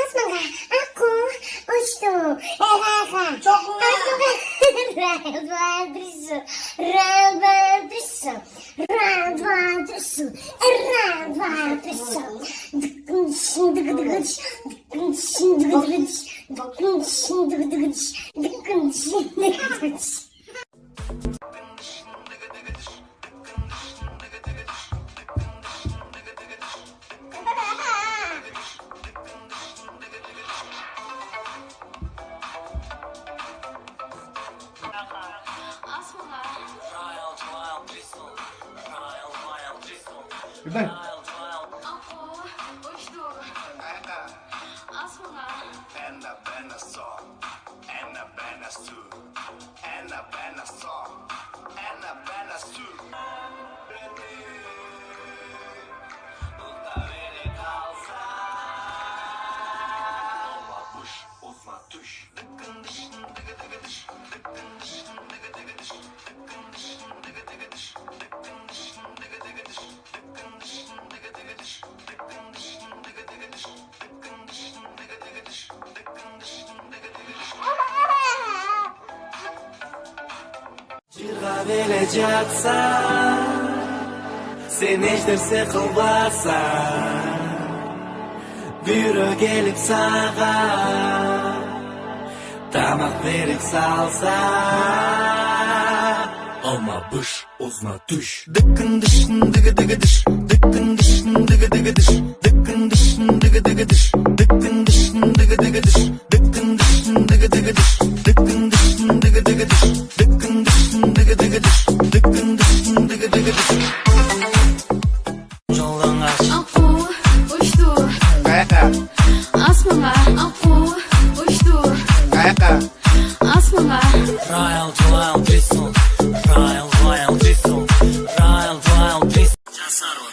Asmaga, aku uçtum. Eraka. Çok mu ya? Güzel. Vereceksa sen ejderse kılbasa büyürü gelip sağa damak verip salsa olma bış uzma düş dıkkın dışın dıgı dıgı dış dıkkın dışın dıgı dıgı dış dıkkın dışın dıgı dıgı dış dıkkın dışın dıgı dıgı dış dıkkın dışın dıgı dıgı dış dıkkın dışın dıgı dıgı dış dıkkın dışın dıgı dıgı dış dıkkın dışın dıgı dıgı dış yoldan aç Aku uçtu. Kayaka. Asmaga. Aku uçtu. Kayaka. Asmaga. Royal Royal Bristol Royal Royal Bristol Royal Royal Bristol Casaro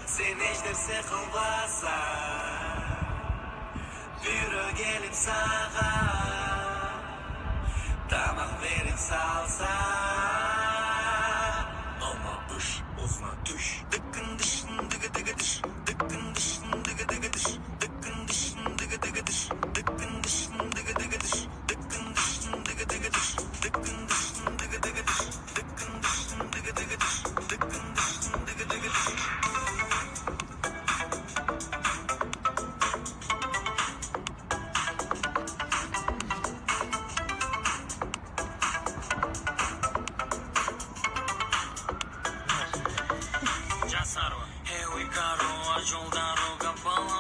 sen ejderse kılbasa büyürü gelip sağa damak verip salsa olma bış uzma düş dıkkın dışın dıgı dıgı dış dıkkın dışın dıgı dıgı dış dıkkın dışın dıgı dıgı dış dıkkın dışın dıgı dıgı dış dıkkın dışın dıgı dıgı dış dıkkın dışın dıgı dıgı dış dıkkın dışın dıgı dıgı dış dıkkın dışın dıgı dıgı dış Here we go, yoldan roga balan